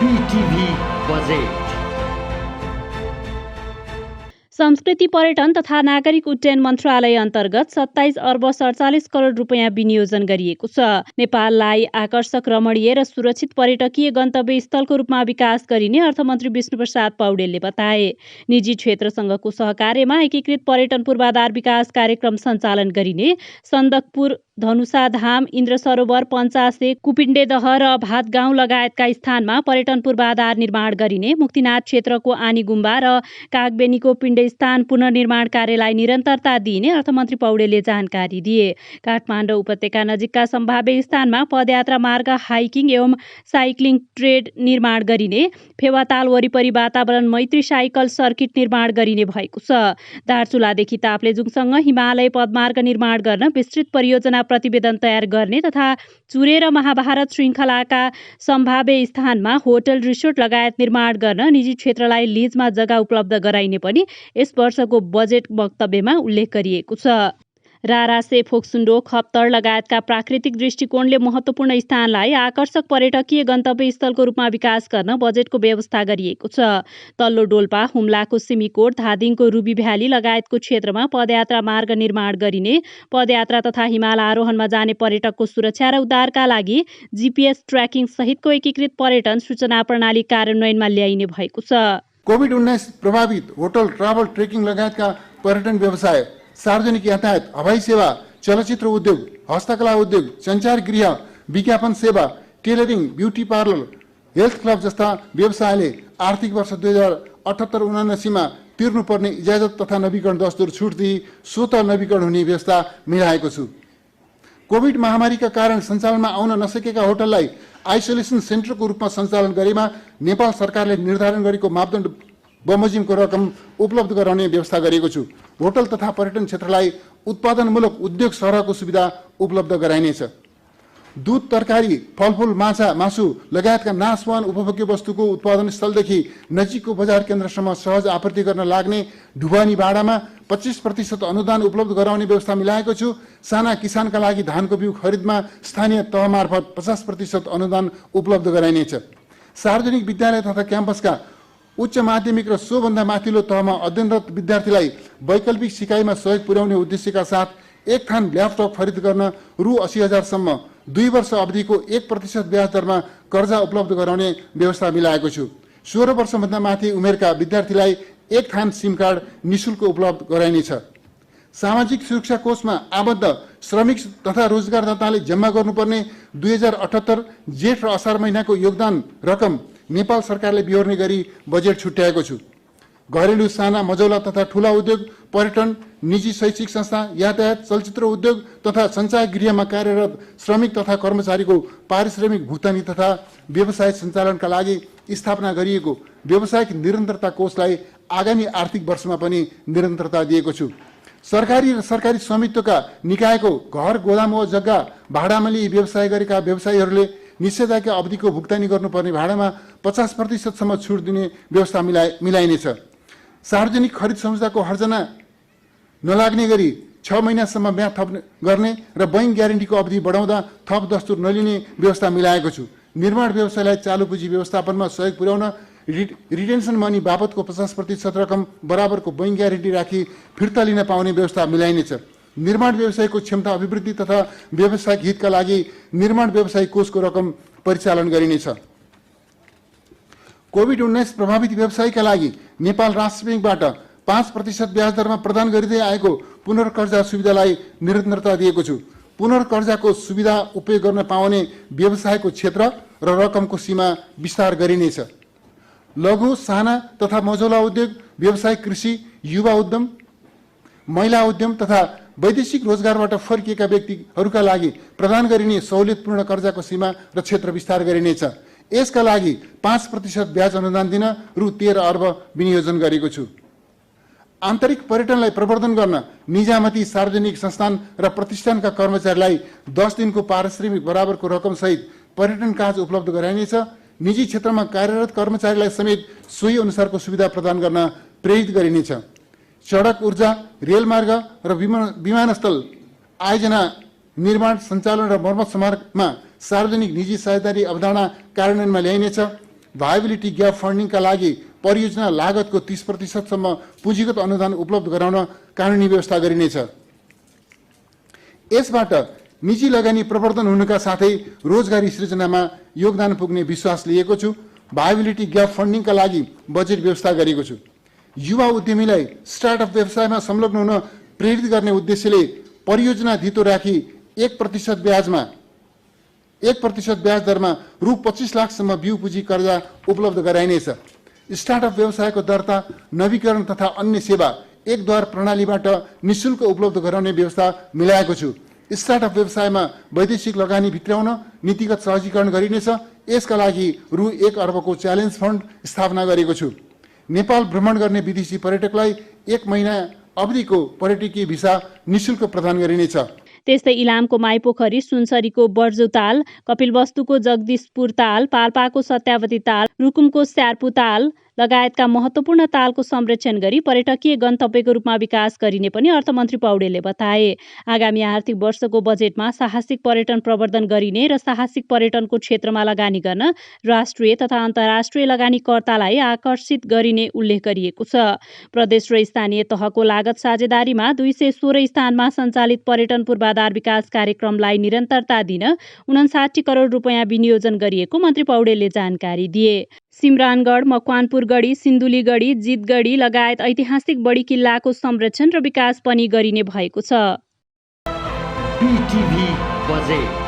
PTV budget. संस्कृति पर्यटन तथा नागरिक उड्डयन मन्त्रालय अन्तर्गत 27 अर्ब 47 करोड रुपियाँ विनियोजन गरिएको छ। नेपाललाई आकर्षक, रमणीय र सुरक्षित पर्यटकीय गन्तव्य स्थलको रूपमा विकास गरिने अर्थमन्त्री विष्णुप्रसाद पौडेलले बताए। निजी क्षेत्रसँगको सहकार्यमा एकीकृत पर्यटन पूर्वाधार विकास कार्यक्रम सञ्चालन गरिने, सन्दकपुर, धनुषा धाम, इन्द्र सरोवर, पञ्चासे, कुपिण्डेदह र भातगाउँ लगायतका स्थानमा पर्यटन पूर्वाधार निर्माण गरिने, मुक्तिनाथ क्षेत्रको आनी गुम्बा र कागबेनीको पिण्डस्थान पुनर्निर्माण कार्यलाई निरन्तरता दिइने अर्थमन्त्री पौडेलले जानकारी दिए। काठमाडौँ उपत्यका नजिकका सम्भाव्य स्थानमा पदयात्रा मार्ग, हाइकिङ एवं साइक्लिङ ट्रेड निर्माण गरिने, फेवाताल वरिपरि वातावरण मैत्री साइकल सर्किट निर्माण गरिने भएको छ। दार्चुलादेखि ताप्लेजुङसँग हिमालय पदमार्ग निर्माण गर्न विस्तृत परियोजना प्रतिवेदन तयार गर्ने तथा चुरे र महाभारत श्रृङ्खलाका सम्भाव्य स्थानमा होटल, रिसोर्ट लगायत निर्माण गर्न निजी क्षेत्रलाई लिजमा जग्गा उपलब्ध गराइने पनि यस वर्षको बजेट वक्तव्यमा उल्लेख गरिएको छ। रारासे, फोक्सुन्डो, खप्तर लगायतका प्राकृतिक दृष्टिकोणले महत्त्वपूर्ण स्थानलाई आकर्षक पर्यटकीय गन्तव्य स्थलको रूपमा विकास गर्न बजेटको व्यवस्था गरिएको छ। तल्लो डोल्पा, हुम्लाको सिमीकोट, धादिङको रुबी भ्याली लगायतको क्षेत्रमा पदयात्रा मार्ग निर्माण गरिने, पदयात्रा तथा हिमाल आरोहणमा जाने पर्यटकको सुरक्षा र उद्धारका लागि GPS ट्र्याकिङ सहितको एकीकृत पर्यटन सूचना प्रणाली कार्यान्वयनमा ल्याइने भएको छ। कोभिड-19 प्रभावित होटल, ट्राभल, ट्रेकिङ लगायतका पर्यटन व्यवसाय, सार्वजनिक यातायात, हवाई सेवा, चलचित्र उद्योग, हस्तकला उद्योग, सञ्चार गृह, विज्ञापन सेवा, tailoring, beauty parlour, health club जस्ता व्यवसायले आर्थिक वर्ष 2078-79 मा तिर्नुपर्ने इजाजत तथा नवीकरण दस्तुर छुट दिई स्वतः नवीकरण हुने व्यवस्था मिलाएको छु। कोभिड महामारीका कारण सञ्चालनमा आउन नसकेका होटललाई आइसोलेसन सेन्टरको रूपमा सञ्चालन गरेमा नेपाल सरकारले निर्धारण गरेको मापदण्ड बमोजिमको रकम उपलब्ध गराउने व्यवस्था गरेको छु। होटल तथा पर्यटन क्षेत्रलाई उत्पादनमूलक उद्योग सरहको सुविधा उपलब्ध गराइनेछ। दूध, तरकारी, फलफूल, माछा, मासु लगायतका नाशवान उपभोग्य वस्तुको उत्पादन स्थलदेखि नजिकको बजार केन्द्रसम्म सहज आपूर्ति गर्न लाग्ने ढुवानी भाडामा 25% अनुदान उपलब्ध गराउने व्यवस्था मिलाएको छु। साना किसानका लागि धानको बिउ खरिदमा स्थानीय तह मार्फत 50% अनुदान उपलब्ध गराइनेछ। सार्वजनिक विद्यालय तथा क्याम्पसका उच्च माध्यमिक र सोभन्दा माथिल्लो तहमा अध्ययनरत विद्यार्थीलाई वैकल्पिक सिकाइमा सहयोग पुर्याउने उद्देश्यका साथ एक थान ल्यापटप खरिद गर्न रु 80,000 सम्म 2 वर्ष अवधिको 1% ब्याज दरमा कर्जा उपलब्ध गराउने व्यवस्था मिलाएको छु। 16 वर्षभन्दा माथि उमेरका विद्यार्थीलाई एक थान सिम कार्ड निःशुल्क उपलब्ध गराइनेछ। सामाजिक सुरक्षा कोषमा आबद्ध श्रमिक तथा रोजगारदाताले जम्मा गर्नुपर्ने 2078 जेठ र असार महिनाको योगदान रकम नेपाल सरकारले बिहोर्ने गरी बजेट छुट्याएको छु। घरेलु, साना, मझौला तथा ठूला उद्योग, पर्यटन, निजी शैक्षिक संस्था, यातायात, चलचित्र उद्योग तथा सञ्चार गृहमा कार्यरत श्रमिक तथा कर्मचारीको पारिश्रमिक भुक्तानी तथा व्यवसाय सञ्चालनका लागि स्थापना गरिएको व्यावसायिक निरन्तरता कोषलाई आगामी आर्थिक वर्षमा पनि निरन्तरता दिएको छु। सरकारी र सरकारी स्वामित्वका निकायको घर, गोदाम वा जग्गा भाडामा लिई व्यवसाय गरेका व्यवसायीहरूले निषेधाज्ञा अवधिको भुक्तानी गर्नुपर्ने भाडामा 50% सम्म छुट दिने व्यवस्था मिलाइनेछ। सार्वजनिक खरिद सम्झौताको हर्जना नलाग्ने गरी 6 महिनासम्म ब्याज थप गर्ने र बैंक ग्यारेन्टीको अवधि बढाउँदा थप दस्तुर नलिने व्यवस्था मिलाएको छु। निर्माण व्यवसायलाई चालु पुँजी व्यवस्थापनमा सहयोग पुर्याउन रिटेन्सन मनी बापतको 50% रकम बराबरको बैंक ग्यारेन्टी राखी फिर्ता लिन पाउने व्यवस्था मिलाइनेछ। निर्माण व्यवसायको क्षमता अभिवृद्धि तथा व्यावसायिक हितका लागि निर्माण व्यवसाय कोषको रकम परिचालन गरिनेछ। कोभिड-19 प्रभावित व्यवसायका लागि नेपाल राष्ट्र ब्याङ्कबाट 5% ब्याज दरमा प्रदान गरिँदै आएको पुनर्कर्जा सुविधालाई निरन्तरता दिएको छु। पुनर्कर्जाको सुविधा उपयोग गर्न पाउने व्यवसायको क्षेत्र र रकमको सीमा विस्तार गरिनेछ। लघु, साना तथा मझौला उद्योग, व्यवसाय, कृषि, युवा उद्यम, महिला उद्यम तथा वैदेशिक रोजगारबाट फर्किएका व्यक्तिहरूका लागि प्रदान गरिने सहुलियतपूर्ण कर्जाको सीमा र क्षेत्र विस्तार गरिनेछ। यसका लागि 5% ब्याज अनुदान दिन रु 13 अर्ब विनियोजन गरेको छु। आन्तरिक पर्यटनलाई प्रवर्धन गर्न निजामती सार्वजनिक संस्थान र प्रतिष्ठानका कर्मचारीलाई 10 दिनको पारिश्रमिक बराबरको रकम सहित पर्यटन कार्ड उपलब्ध गराइनेछ। निजी क्षेत्रमा कार्यरत कर्मचारीलाई समेत सोही अनुसारको सुविधा प्रदान गर्न प्रेरित गरिनेछ। सडक, ऊर्जा, रेलमार्ग र विमानस्थल आयोजना, निर्माण, सञ्चालन र मर्मत समारोहमा सार्वजनिक निजी साझेदारी अवधारणा कार्यान्वयनमा ल्याइनेछ। भायबिलिटी ग्याप फन्डिङका लागि परियोजना लागतको 30% पुँजीगत अनुदान उपलब्ध गराउन कानुनी व्यवस्था गरिनेछ। यसबाट निजी लगानी प्रवर्धन हुनुका साथै रोजगारी सृजनामा योगदान पुग्ने विश्वास लिएको छु। भायबिलिटी ग्याप फन्डिङका लागि बजेट व्यवस्था गरेको छु। युवा उद्यमीलाई स्टार्टअप व्यवसायमा संलग्न हुन प्रेरित गर्ने उद्देश्यले परियोजना धितो राखी 1% ब्याज दरमा रु 25 लाखसम्म बिउ पुँजी कर्जा उपलब्ध गराइनेछ। स्टार्टअप व्यवसायको दर्ता, नवीकरण तथा अन्य सेवा एकद्वार प्रणालीबाट निःशुल्क उपलब्ध गराउने व्यवस्था मिलाएको छु। स्टार्टअप व्यवसायमा वैदेशिक लगानी भित्राउन नीतिगत सहजीकरण गरिनेछ। यसका लागि रु 1 अर्बको च्यालेन्ज फन्ड स्थापना गरेको छु। नेपाल भ्रमण गर्ने विदेशी पर्यटकलाई 1 महिना अवधिको पर्यटकीय भिसा निःशुल्क प्रदान गरिनेछ। त्यस्तै इलामको माइपोखरी, सुनसरीको बर्जु ताल, कपिलवस्तुको जगदीशपुर ताल, पाल्पाको सत्यावती ताल, रुकुमको स्यार्पु ताल लगायतका महत्त्वपूर्ण तालको संरक्षण गरी पर्यटकीय गन्तव्यको रूपमा विकास गरिने पनि अर्थमन्त्री पौडेलले बताए। आगामी आर्थिक वर्षको बजेटमा साहसिक पर्यटन प्रवर्धन गरिने र साहसिक पर्यटनको क्षेत्रमा लगानी गर्न राष्ट्रिय तथा अन्तर्राष्ट्रिय लगानीकर्तालाई आकर्षित गरिने उल्लेख गरिएको छ। प्रदेश र स्थानीय तहको लागत साझेदारीमा 216 स्थानमा सञ्चालित पर्यटन पूर्वाधार विकास कार्यक्रमलाई निरन्तरता दिन 59 करोड रुपैयाँ विनियोजन गरिएको मन्त्री पौडेलले जानकारी दिए। सिमरानगढ, मकवानपुरगढी, सिन्धुलीगढी, जितगढी लगायत ऐतिहासिक बढी किल्लाको संरक्षण र विकास पनि गरिने भएको छ। BTV budget.